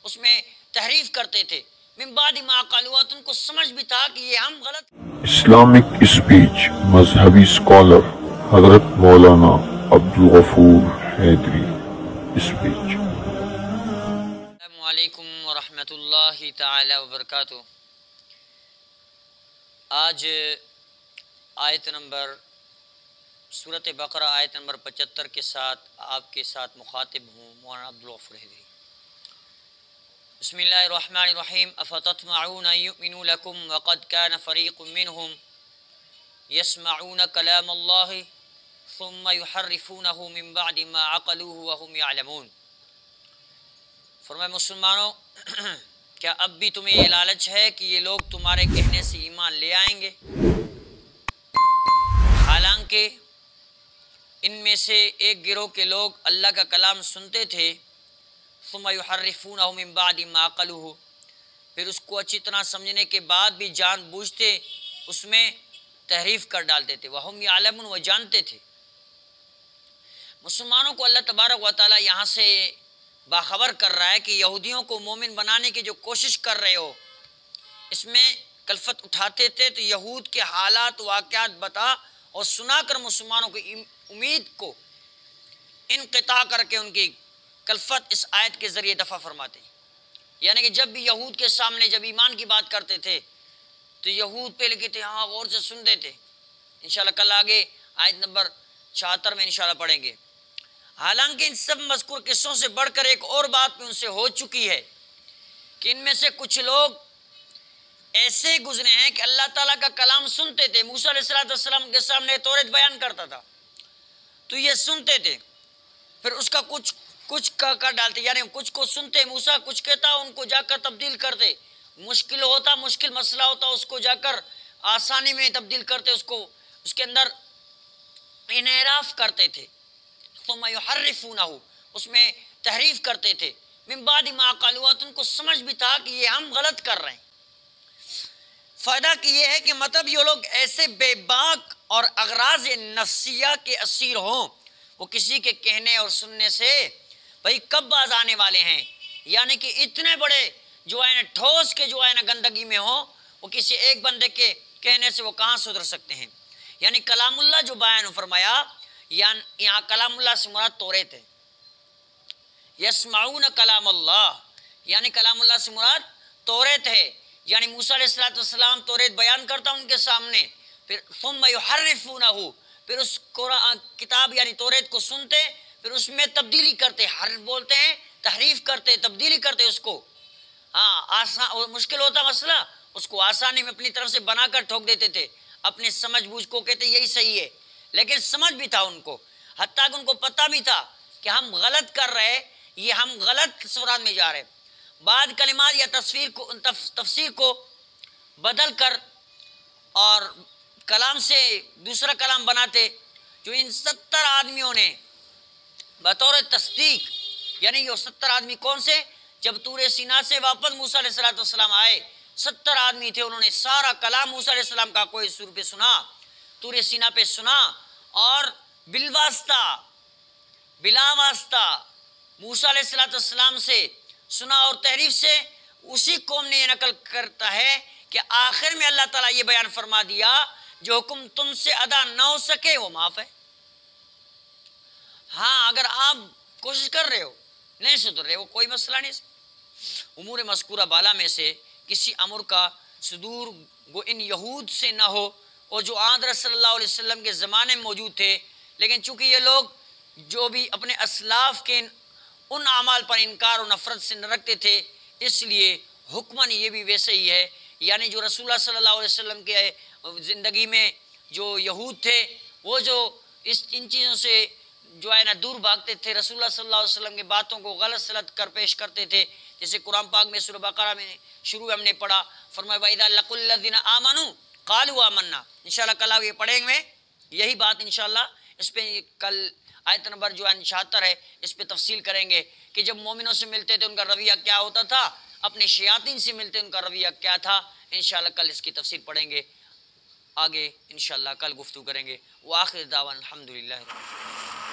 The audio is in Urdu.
اس میں تحریف کرتے تھے، من بعد ما قالوا، ان کو سمجھ بھی تھا کہ یہ ہم غلط۔ اسلامک اسپیچ مذہبی اسکالر حضرت مولانا عبدالغفور حیدری اسپیچ۔ السلام علیکم ورحمۃ اللہ تعالی وبرکاتہ۔ آج آیت نمبر سورۃ بقرہ آیت نمبر 75 کے ساتھ آپ کے ساتھ مخاطب ہوں، مولانا عبدالغفور حیدری۔ بسم اللہ الرحمن الرحیم۔ افتطمعون ان یؤمنوا لکم وقد کان فریق منہم یسمعون کلام اللہ ثم یحرفونہ من بعد ما عقلوہ وہم یعلمون۔ فرمائے مسلمانوں، کیا اب بھی تمہیں یہ لالچ ہے کہ یہ لوگ تمہارے کہنے سے ایمان لے آئیں گے، حالانکہ ان میں سے ایک گروہ کے لوگ اللہ کا کلام سنتے تھے، ثم یحرفونہ من بعد ما عقلوہ، پھر اس کو اچھی طرح سمجھنے کے بعد بھی جان بوجھتے اس میں تحریف کر ڈالتے تھے، وہم یعلمون، وہ جانتے تھے۔ مسلمانوں کو اللہ تبارک و تعالی یہاں سے باخبر کر رہا ہے کہ یہودیوں کو مومن بنانے کی جو کوشش کر رہے ہو، اس میں کلفت اٹھاتے تھے، تو یہود کے حالات واقعات بتا اور سنا کر مسلمانوں کی امید کو انقطاع کر کے ان کی کلفت اس آیت کے ذریعے دفع فرماتے ہیں۔ یعنی کہ جب بھی یہود کے سامنے جب ایمان کی بات کرتے تھے تو یہود پہلے کہتے ہاں غور سے سنتے تھے، انشاءاللہ کل آگے آیت نمبر 76 میں انشاءاللہ پڑھیں گے۔ حالانکہ ان سب مذکور قصوں سے بڑھ کر ایک اور بات بھی ان سے ہو چکی ہے کہ ان میں سے کچھ لوگ ایسے گزرے ہیں کہ اللہ تعالیٰ کا کلام سنتے تھے، موسیٰ علیہ السلام کے سامنے توریت بیان کرتا تھا تو یہ سنتے تھے، پھر اس کا کچھ کر ڈالتے، یعنی کچھ کو سنتے موسیٰ، کچھ کہتا ان کو جا کر تبدیل کرتے، مشکل مسئلہ ہوتا اس کو جا کر آسانی میں تبدیل کرتے، اس کے اندر انحراف کرتے تھے، ثم یحرفونہ، اس میں تحریف کرتے تھے، من بعد ما قالوا، ان کو سمجھ بھی تھا کہ یہ ہم غلط کر رہے ہیں۔ فائدہ کی یہ ہے کہ مطلب یہ لوگ ایسے بے باک اور اغراض نفسیہ کے اسیر ہوں، وہ کسی کے کہنے اور سننے سے بھئی کب باز آنے والے ہیں، یعنی کہ اتنے بڑے جو ہے نا ٹھوس کے جو ہے نا گندگی میں ہوں، وہ کسی ایک بندے کے کہنے سے وہ کہاں سدھر سکتے ہیں۔ یعنی کلام اللہ جو بیان فرمایا، یہاں کلام اللہ سے مراد توریت ہے، یسمعون کلام اللہ، یعنی کلام اللہ سے مراد توریت ہے، یعنی موسیٰ علیہ السلام توریت بیان کرتا ان کے سامنے، پھر ثم یحرفونہ، پھر اس قرآن کتاب یعنی توریت کو سنتے، پھر اس میں تبدیلی کرتے، حرف بولتے ہیں، تحریف کرتے، تبدیلی کرتے اس کو، ہاں مشکل ہوتا مسئلہ اس کو آسانی میں اپنی طرف سے بنا کر ٹھوک دیتے تھے، اپنے سمجھ بوجھ کو کہتے یہی صحیح ہے، لیکن سمجھ بھی تھا ان کو، حتیٰ کہ ان کو پتہ بھی تھا کہ ہم غلط کر رہے، یہ ہم غلط سرات میں جا رہے، بعد کلمات یا تفسیر کو بدل کر اور کلام سے دوسرا کلام بناتے، جو ان 70 آدمیوں نے بطور تصدیق، یعنی یہ 70 آدمی کون سے، جب طور سینا سے واپس موسیٰ علیہ السلام آئے، 70 آدمی تھے، انہوں نے سارا کلام موسیٰ علیہ السلام کا کوئی سور پہ سنا، طور سینا پہ سنا، اور بالواسطہ بلا واسطہ موسیٰ علیہ السلام سے سنا، اور تحریف سے اسی قوم نے یہ نقل کرتا ہے کہ آخر میں اللہ تعالیٰ یہ بیان فرما دیا جو حکم تم سے ادا نہ ہو سکے وہ معاف ہے۔ ہاں اگر آپ کوشش کر رہے ہو نہیں سدھر رہے وہ کوئی مسئلہ نہیں، امور مذکورہ بالا میں سے کسی امر کا صدور گو ان یہود سے نہ ہو، اور جو حضرت صلی اللہ علیہ وسلم کے زمانے میں موجود تھے، لیکن چونکہ یہ لوگ جو بھی اپنے اسلاف کے ان اعمال پر انکار و نفرت سے نہ رکھتے تھے، اس لیے حکماً یہ بھی ویسے ہی ہے، یعنی جو رسول اللہ صلی اللہ علیہ وسلم کے زندگی میں جو یہود تھے، وہ جو ان چیزوں سے جو ہے نا دور بھاگتے تھے، رسول اللہ صلی اللہ علیہ وسلم کی باتوں کو غلط سلط کر پیش کرتے تھے، جیسے قرآن پاک میں سورہ بقرہ میں شروع ہم نے پڑھا، فرمایا وَإِذَا لَقُوا الَّذِينَ آمَنُوا قَالُوا آمَنَّا، انشاءاللہ کل آگے پڑھیں گے یہی بات انشاءاللہ، اس پہ کل آیت نمبر جو ہے 76 ہے، اس پہ تفصیل کریں گے کہ جب مومنوں سے ملتے تھے ان کا رویہ کیا ہوتا تھا، اپنے شیاطین سے ملتے ان کا رویہ کیا تھا، انشاءاللہ کل اس کی تفصیل پڑھیں گے، آگے انشاءاللہ کل گفتگو کریں گے۔ وآخر دعوانا الحمدللہ رب العالمین۔